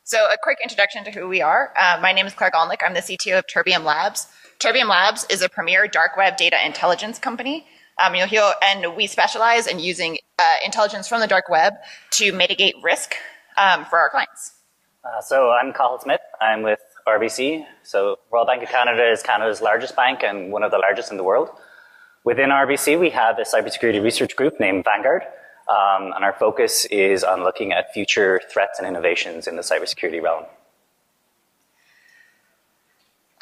So a quick introduction to who we are. My name is Clare Gollnick. I'm the CTO of Terbium Labs. Terbium Labs is a premier dark web data intelligence company. And we specialize in using intelligence from the dark web to mitigate risk for our clients. So I'm Cathal Smyth. I'm with RBC. So Royal Bank of Canada is Canada's largest bank and one of the largest in the world. Within RBC, we have a cybersecurity research group named Vanguard. And our focus is on looking at future threats and innovations in the cybersecurity realm.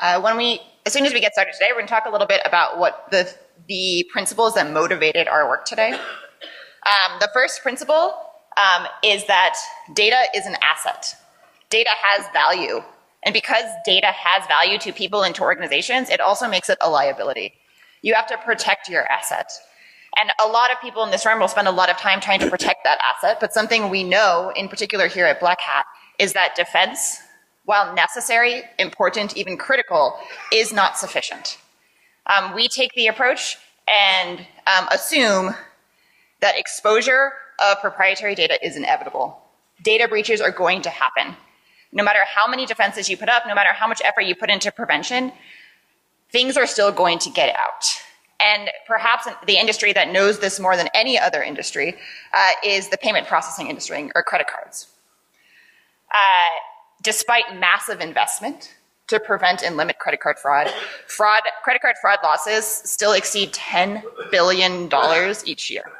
As soon as we get started today, we're going to talk a little bit about what the principles that motivated our work today. The first principle is that data is an asset. Data has value. And because data has value to people and to organizations, it also makes it a liability. You have to protect your asset. And a lot of people in this room will spend a lot of time trying to protect that asset, but something we know, in particular here at BlackHat, is that defense, while necessary, important, even critical, is not sufficient. We take the approach and assume that exposure of proprietary data is inevitable. Data breaches are going to happen. No matter how many defenses you put up, no matter how much effort you put into prevention, things are still going to get out. And perhaps the industry that knows this more than any other industry is the payment processing industry, or credit cards. Despite massive investment to prevent and limit credit card fraud, credit card fraud losses still exceed $10 billion each year.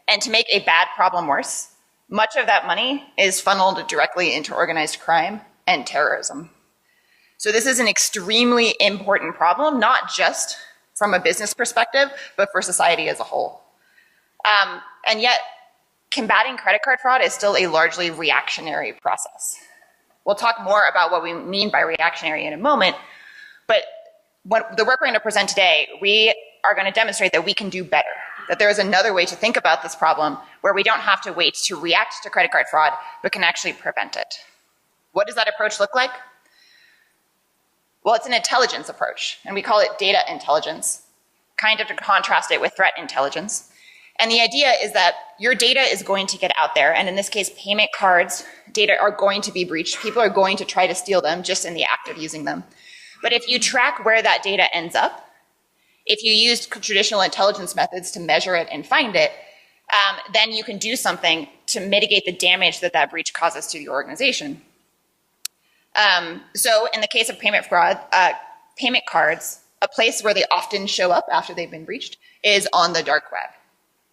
And to make a bad problem worse, much of that money is funneled directly into organized crime and terrorism. So this is an extremely important problem, not just from a business perspective, but for society as a whole. And yet, combating credit card fraud is still a largely reactionary process. We'll talk more about what we mean by reactionary in a moment, but the work we're going to present today, we are going to demonstrate that we can do better, that there is another way to think about this problem where we don't have to wait to react to credit card fraud, but can actually prevent it. What does that approach look like? Well, it's an intelligence approach, and we call it data intelligence, kind of to contrast it with threat intelligence. And the idea is that your data is going to get out there, and in this case, payment cards data are going to be breached. People are going to try to steal them just in the act of using them. But if you track where that data ends up, if you use traditional intelligence methods to measure it and find it, then you can do something to mitigate the damage that that breach causes to the organization. So in the case of payment fraud, payment cards, a place where they often show up after they've been breached is on the dark web.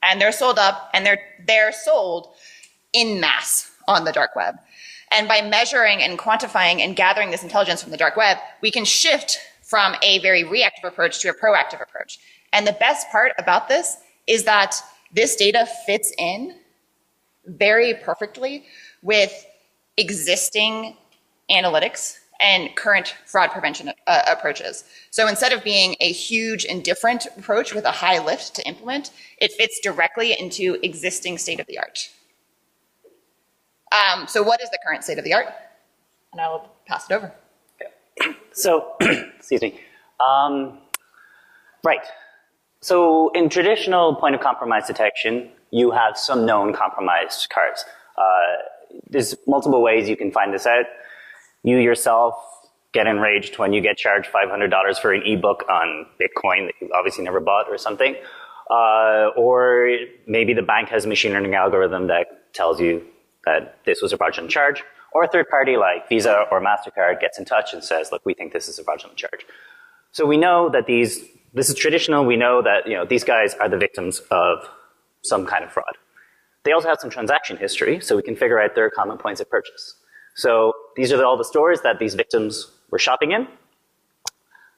And they're sold up, and they're sold in mass on the dark web. And by measuring and quantifying and gathering this intelligence from the dark web, we can shift from a very reactive approach to a proactive approach. And the best part about this is that this data fits in very perfectly with existing analytics and current fraud prevention approaches. So instead of being a huge and different approach with a high lift to implement, it fits directly into existing state of the art. So what is the current state of the art? And I will pass it over. Okay. So, excuse me. Right. So in traditional point of compromise detection, you have some known compromised cards. There's multiple ways you can find this out. You yourself get enraged when you get charged $500 for an ebook on Bitcoin that you obviously never bought or something. Or maybe the bank has a machine learning algorithm that tells you that this was a fraudulent charge. Or a third party like Visa or MasterCard gets in touch and says, look, we think this is a fraudulent charge. So we know that this is traditional. We know that these guys are the victims of some kind of fraud. They also have some transaction history, so we can figure out their common points of purchase. So these are all the stores that these victims were shopping in.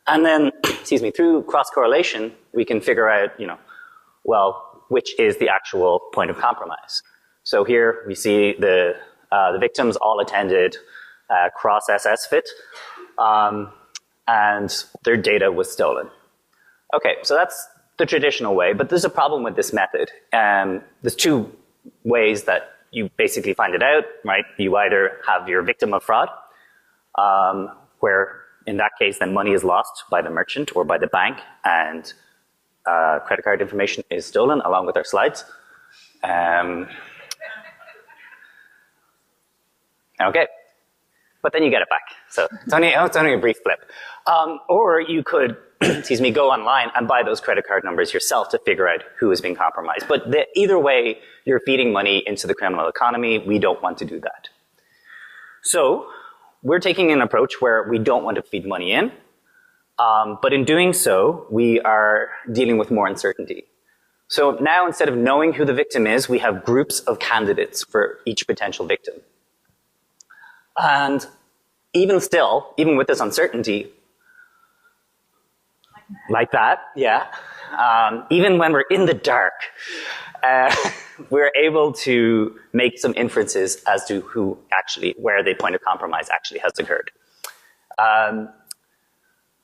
And then, excuse me, through cross-correlation, we can figure out, well, which is the actual point of compromise. So here we see the victims all attended cross-SS fit, and their data was stolen. Okay, so that's the traditional way, but there's a problem with this method. There's two ways that you basically find it out, right? You either have your victim of fraud, where in that case then money is lost by the merchant or by the bank, and credit card information is stolen along with our slides. Okay. But then you get it back. So it's only a brief blip. Or you could, excuse me, go online and buy those credit card numbers yourself to figure out who is being compromised. But either way, you're feeding money into the criminal economy. We don't want to do that. So we're taking an approach where we don't want to feed money in. But in doing so, we are dealing with more uncertainty. So now, instead of knowing who the victim is, we have groups of candidates for each potential victim. And even still, even with this uncertainty, like that, yeah, even when we're in the dark, we're able to make some inferences as to who actually, where the point of compromise actually has occurred.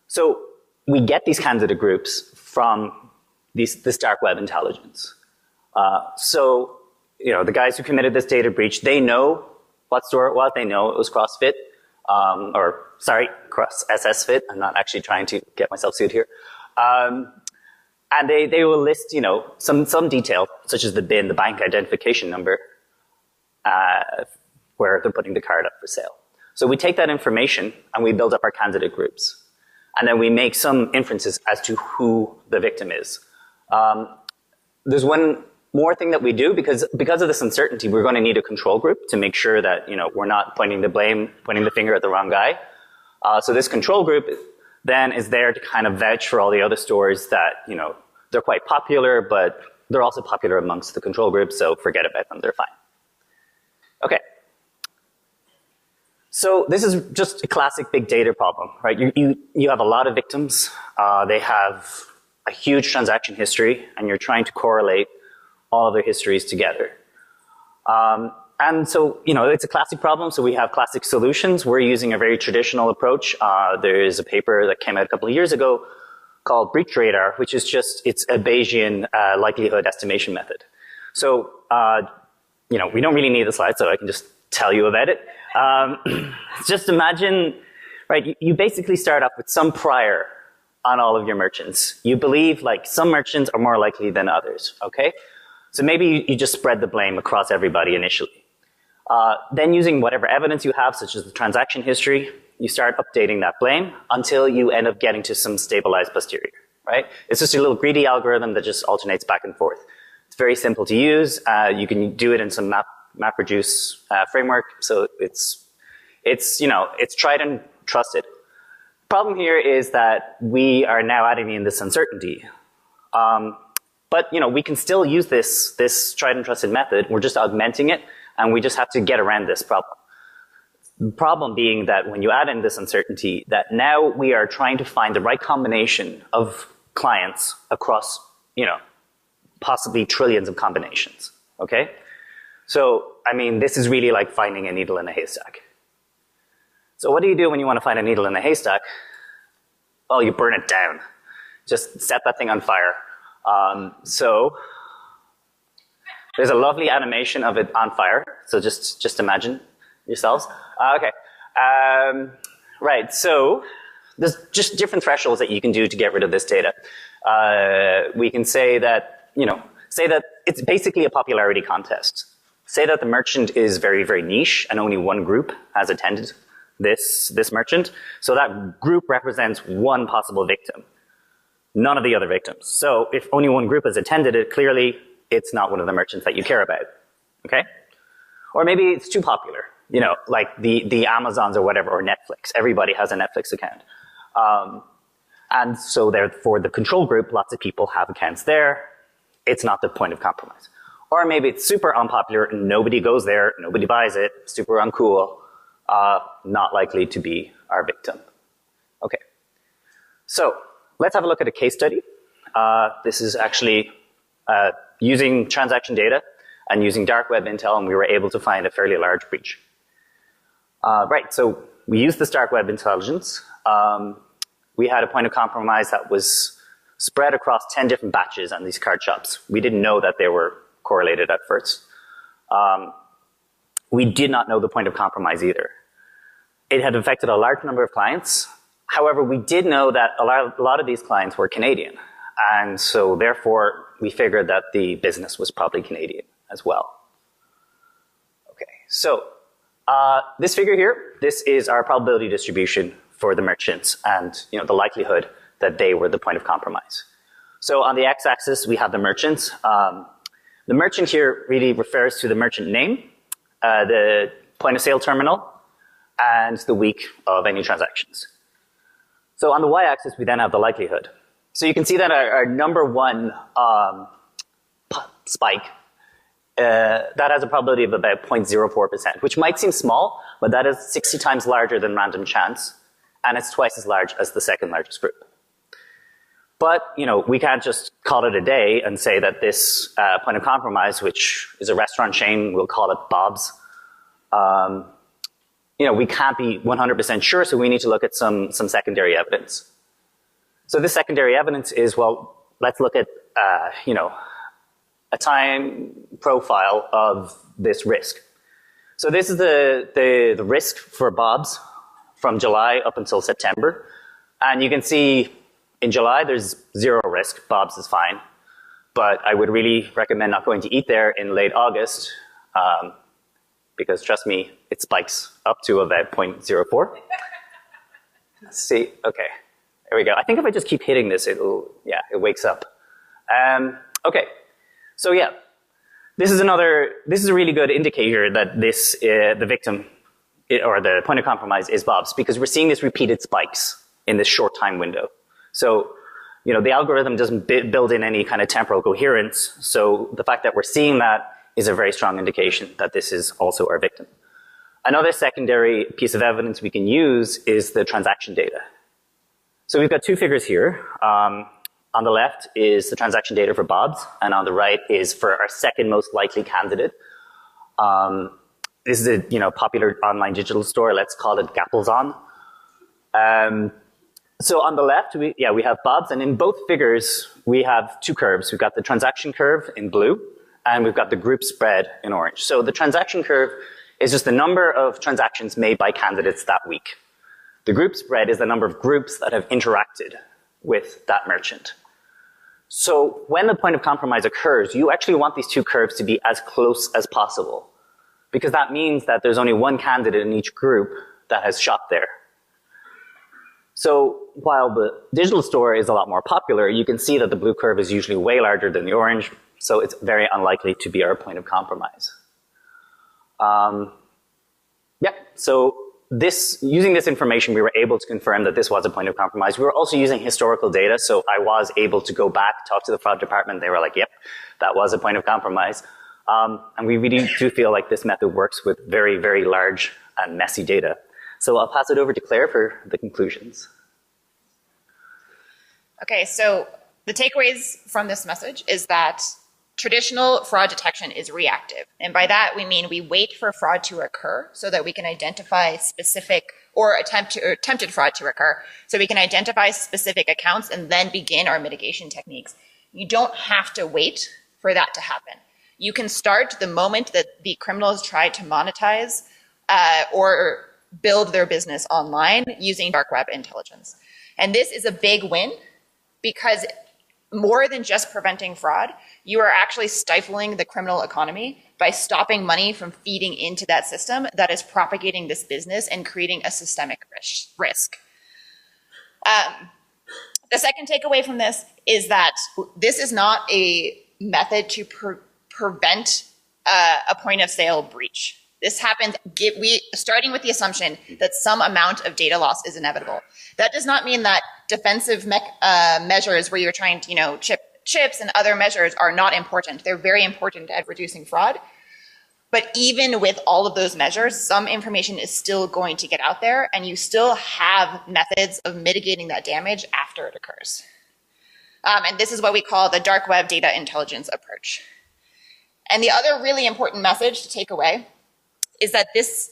So we get these candidate groups from this dark web intelligence. So, you know, the guys who committed this data breach, they know what store it was. They know it was CrossFit, Cross SSFit. I'm not actually trying to get myself sued here. And they will list, you know, some detail, such as the BIN, the bank identification number, where they're putting the card up for sale. So we take that information and we build up our candidate groups. And then we make some inferences as to who the victim is. There's one more thing that we do, because of this uncertainty, we're going to need a control group to make sure that, you know, we're not pointing the finger at the wrong guy. So this control group then is there to kind of vouch for all the other stores that, you know, they're quite popular, but they're also popular amongst the control group, so forget about them, they're fine. Okay. So this is just a classic big data problem, right? You have a lot of victims, they have a huge transaction history, and you're trying to correlate all of their histories together. And so, you know, it's a classic problem, so we have classic solutions. We're using a very traditional approach. There is a paper that came out a couple of years ago called Breach Radar, which is just, it's a Bayesian likelihood estimation method. So, you know, we don't really need the slide, so I can just tell you about it. Just imagine, right, you basically start up with some prior on all of your merchants. You believe, like, some merchants are more likely than others, okay? So maybe you just spread the blame across everybody initially. Then using whatever evidence you have, such as the transaction history, you start updating that blame until you end up getting to some stabilized posterior, right? It's just a little greedy algorithm that just alternates back and forth. It's very simple to use. You can do it in some MapReduce framework, so it's you know, it's tried and trusted. Problem here is that we are now adding in this uncertainty. But, you know, we can still use this tried and trusted method. We're just augmenting it, and we just have to get around this problem. The problem being that when you add in this uncertainty, that now we are trying to find the right combination of clients across, you know, possibly trillions of combinations, okay? So, I mean, this is really like finding a needle in a haystack. So what do you do when you want to find a needle in a haystack? Well, you burn it down. Just set that thing on fire. So there's a lovely animation of it on fire. So just imagine yourselves. Okay. Right. So there's just different thresholds that you can do to get rid of this data. We can say that, you know, say that it's basically a popularity contest. Say that the merchant is very, very niche and only one group has attended this merchant. So that group represents one possible victim. None of the other victims. So if only one group has attended it, clearly it's not one of the merchants that you care about, okay? Or maybe it's too popular, you know, like the Amazons or whatever, or Netflix. Everybody has a Netflix account. And so therefore the control group, lots of people have accounts there. It's not the point of compromise. Or maybe it's super unpopular and nobody goes there, nobody buys it, super uncool, not likely to be our victim. Okay, so let's have a look at a case study. This is actually using transaction data and using dark web intel, and we were able to find a fairly large breach. Right, so we used this dark web intelligence. We had a point of compromise that was spread across 10 different batches on these card shops. We didn't know that they were correlated at first. We did not know the point of compromise either. It had affected a large number of clients. However, we did know that a lot of these clients were Canadian. And so therefore, we figured that the business was probably Canadian as well. Okay, so This figure here, this is our probability distribution for the merchants and the likelihood that they were the point of compromise. So on the x-axis, we have the merchants. The merchant here really refers to the merchant name, the point of sale terminal, and the week of any transactions. So on the y-axis, we then have the likelihood. So you can see that our number one spike, that has a probability of about 0.04%, which might seem small, but that is 60 times larger than random chance, and it's twice as large as the second largest group. But, we can't just call it a day and say that this point of compromise, which is a restaurant chain, we'll call it Bob's, we can't be 100% sure, so we need to look at some secondary evidence. So this secondary evidence is, well, let's look at, a time profile of this risk. So this is the risk for Bob's from July up until September. And you can see in July, there's zero risk. Bob's is fine. But I would really recommend not going to eat there in late August, because trust me, it spikes up to about 0.04. Let's see. Okay. There we go. I think if I just keep hitting this, it wakes up. Okay. So yeah, this is a really good indicator that the victim, or the point of compromise is Bob's, because we're seeing this repeated spikes in this short time window. So, the algorithm doesn't build in any kind of temporal coherence. So the fact that we're seeing that is a very strong indication that this is also our victim. Another secondary piece of evidence we can use is the transaction data. So we've got two figures here. On the left is the transaction data for Bob's, and on the right is for our second most likely candidate. This is a popular online digital store. Let's call it Gappelzon. So on the left, we have Bob's, and in both figures, we have two curves. We've got the transaction curve in blue, and we've got the group spread in orange. So the transaction curve is just the number of transactions made by candidates that week. The group spread is the number of groups that have interacted with that merchant. So when the point of compromise occurs, you actually want these two curves to be as close as possible, because that means that there's only one candidate in each group that has shopped there. So while the digital store is a lot more popular, you can see that the blue curve is usually way larger than the orange, so it's very unlikely to be our point of compromise. So using this information, we were able to confirm that this was a point of compromise. We were also using historical data, so I was able to go back, talk to the fraud department. They were like, yep, that was a point of compromise. And we really do feel like this method works with very, very large and messy data. So I'll pass it over to Claire for the conclusions. Okay, so the takeaways from this message is that traditional fraud detection is reactive. And by that, we mean we wait for fraud to occur so that we can identify specific, or attempted fraud to occur, so we can identify specific accounts and then begin our mitigation techniques. You don't have to wait for that to happen. You can start the moment that the criminals try to monetize or build their business online using dark web intelligence. And this is a big win, because more than just preventing fraud, you are actually stifling the criminal economy by stopping money from feeding into that system that is propagating this business and creating a systemic risk. The second takeaway from this is that this is not a method to prevent a point of sale breach. This happens starting with the assumption that some amount of data loss is inevitable. That does not mean that defensive measures where you're trying to, chips and other measures are not important. They're very important at reducing fraud. But even with all of those measures, some information is still going to get out there, and you still have methods of mitigating that damage after it occurs. And this is what we call the dark web data intelligence approach. And the other really important message to take away is that this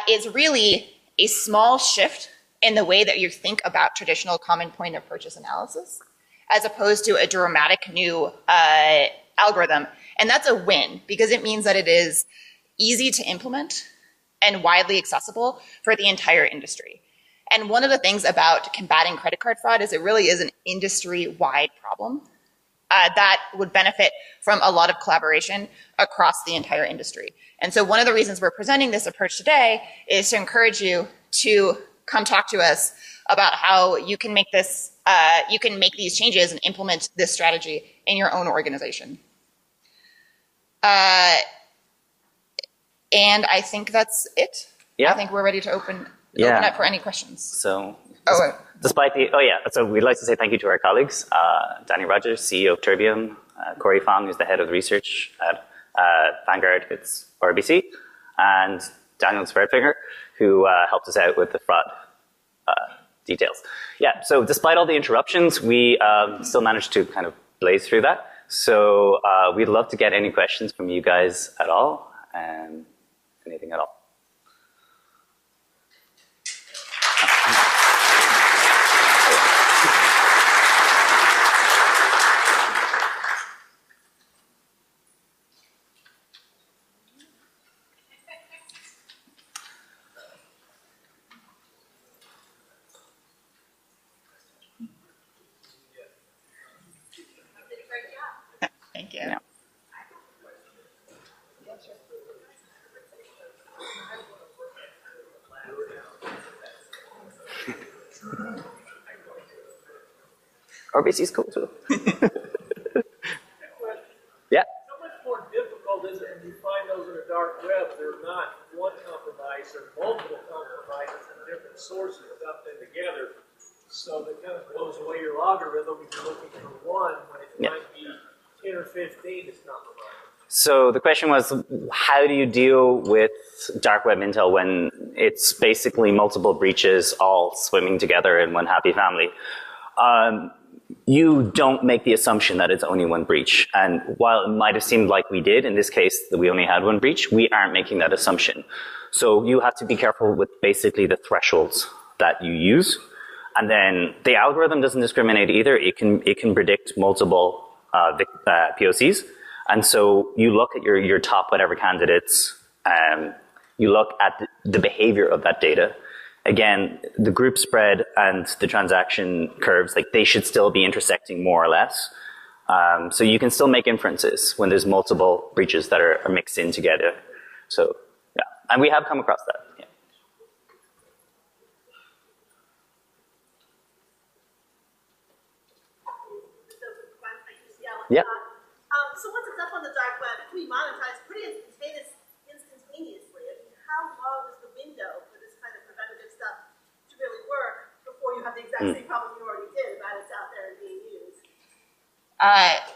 is really a small shift in the way that you think about traditional common point of purchase analysis, as opposed to a dramatic new algorithm. And that's a win, because it means that it is easy to implement and widely accessible for the entire industry. And one of the things about combating credit card fraud is it really is an industry-wide problem. that would benefit from a lot of collaboration across the entire industry. And so one of the reasons we're presenting this approach today is to encourage you to come talk to us about how you can make this, you can make these changes and implement this strategy in your own organization. And I think that's it. Yeah. I think we're ready to open up for any questions. So, so we'd like to say thank you to our colleagues, Danny Rogers, CEO of Terbium, Corey Fong, who's the head of research at Vanguard, it's RBC, and Daniel Spertfinger, who helped us out with the fraud details. Yeah, so despite all the interruptions, we still managed to kind of blaze through that. So we'd love to get any questions from you guys at all, and anything at all. Thank you. Yeah. RBC is cool too. Yeah. How much more difficult is it when you find those in the dark web? They're not one compromise, they're multiple compromises from different sources without them together. So that kind of blows away your algorithm if you're looking for one when it might be 10 or 15 that's compromised. So the question was, how do you deal with dark web intel when it's basically multiple breaches all swimming together in one happy family? You don't make the assumption that it's only one breach. And while it might have seemed like we did, in this case, that we only had one breach, we aren't making that assumption. So you have to be careful with basically the thresholds that you use. And then the algorithm doesn't discriminate either. It can predict multiple POCs. And so you look at your top whatever candidates, you look at the behavior of that data. Again, the group spread and the transaction curves, like they should still be intersecting more or less. So you can still make inferences when there's multiple breaches that are mixed in together. So yeah, and we have come across that. Yeah. Yeah. So once it's up on the dark web, it can be monetized pretty instantaneously. I mean, how long is the window for this kind of preventative stuff to really work before you have the exact same problem you already did about it's out there and being used?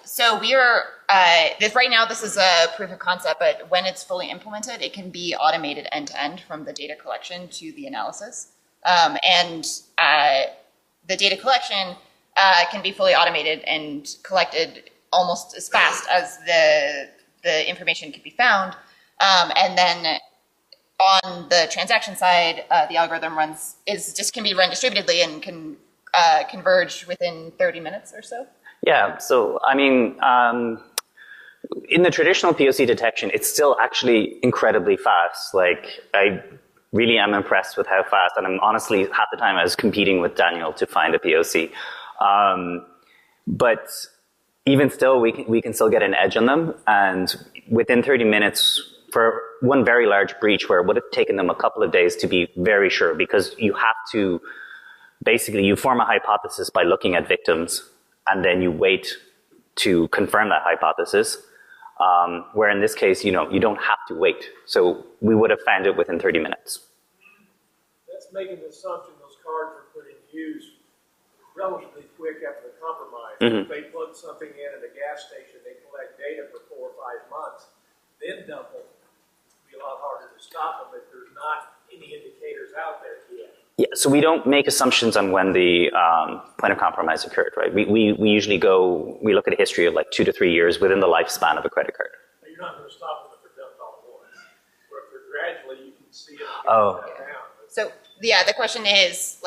So we are, right now this is a proof of concept, but when it's fully implemented, it can be automated end to end from the data collection to the analysis. The data collection can be fully automated and collected almost as fast as the information can be found. And then on the transaction side, the algorithm can be run distributedly and can converge within 30 minutes or so. Yeah, so I mean, in the traditional POC detection, it's still actually incredibly fast. Like, I really am impressed with how fast, and I'm honestly, half the time I was competing with Daniel to find a POC. But even still, we can still get an edge on them, and within 30 minutes, for one very large breach where it would have taken them a couple of days to be very sure, because you have to, basically, you form a hypothesis by looking at victims, and then you wait to confirm that hypothesis, where in this case, you don't have to wait. So we would have found it within 30 minutes. That's making the assumption those cards are put in use relatively quick after the compromise. If they plug something in at a gas station, they collect data for 4 or 5 months, then dump them. It'd be a lot harder to stop them if there's not any indicators out there yet. Yeah, so we don't make assumptions on when the point of compromise occurred, right? We usually we look at a history of like 2 to 3 years within the lifespan of a credit card. But you're not going to stop them if they're dumped all at once. Or if they're gradually, you can see it. Oh. So yeah, the question is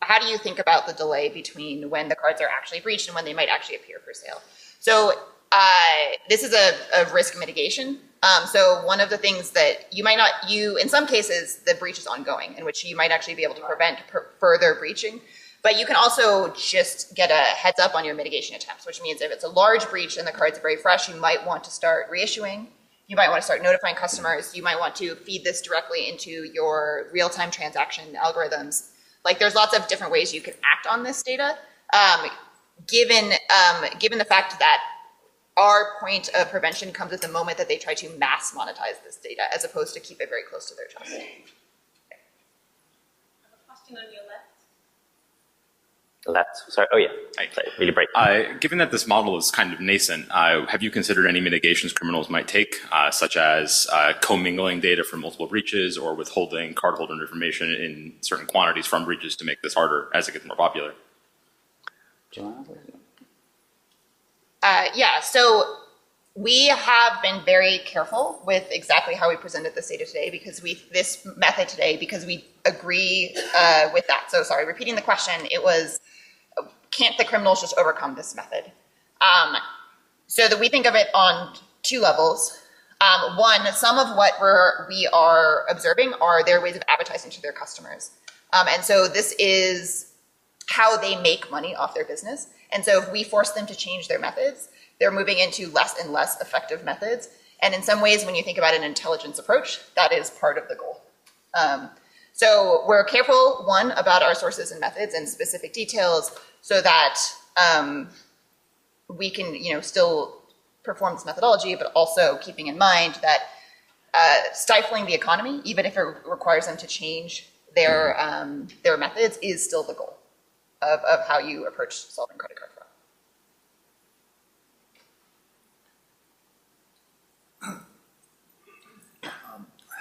how do you think about the delay between when the cards are actually breached and when they might actually appear for sale? So this is a risk mitigation. So one of the things that in some cases, the breach is ongoing, in which you might actually be able to prevent further breaching. But you can also just get a heads up on your mitigation attempts, which means if it's a large breach and the card's very fresh, you might want to start reissuing. You might want to start notifying customers. You might want to feed this directly into your real-time transaction algorithms. Like there's lots of different ways you can act on this data, given the fact that our point of prevention comes at the moment that they try to mass monetize this data, as opposed to keep it very close to their chest. I have a question on your left. Left, sorry, oh yeah, sorry, really bright. Given that this model is kind of nascent, have you considered any mitigations criminals might take, such as commingling data from multiple breaches or withholding cardholder information in certain quantities from breaches to make this harder as it gets more popular? Do you want to? Yeah, so we have been very careful with exactly how we presented this data today because we agree with that. So sorry, repeating the question, it was, can't the criminals just overcome this method? So that we think of it on two levels. One, some of what we are observing are their ways of advertising to their customers. And so this is how they make money off their business. And so if we force them to change their methods, they're moving into less and less effective methods. And in some ways, when you think about an intelligence approach, that is part of the goal. So we're careful, one, about our sources and methods and specific details so that we can, still perform this methodology, but also keeping in mind that stifling the economy, even if it requires them to change their methods, is still the goal of how you approach solving credit card fraud.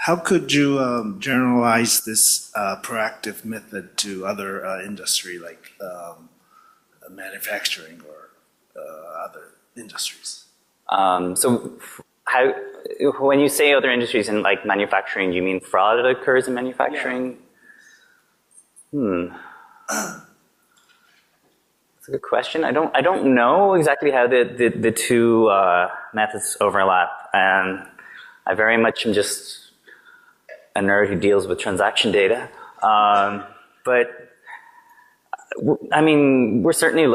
How could you generalize this proactive method to other industry like manufacturing or other industries? So when you say other industries in like manufacturing, do you mean fraud that occurs in manufacturing? Yeah. That's a good question. I don't know exactly how the two methods overlap. I very much am just a nerd who deals with transaction data. But I mean, we're certainly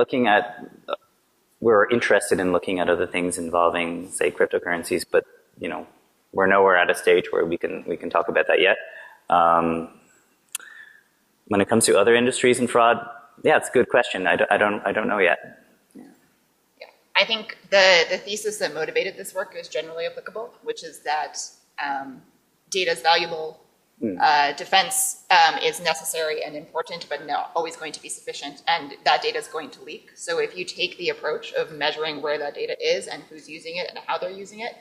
we're interested in looking at other things involving, say, cryptocurrencies, but we're nowhere at a stage where we can talk about that yet. When it comes to other industries and fraud, yeah, it's a good question. I don't know yet. Yeah. I think the thesis that motivated this work is generally applicable, which is that data is valuable, defense is necessary and important, but not always going to be sufficient, and that data is going to leak. So if you take the approach of measuring where that data is and who's using it and how they're using it,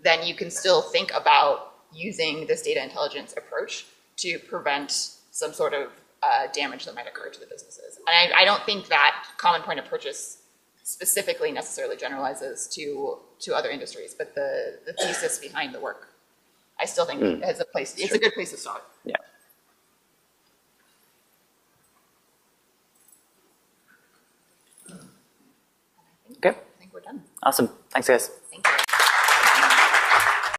then you can still think about using this data intelligence approach to prevent some sort of damage that might occur to the businesses. And I don't think that common point of purchase specifically necessarily generalizes to other industries, but the thesis behind the work, I still think has a place. It's a good place to start. Yeah. I think we're done. Awesome. Thanks, guys. Thank you.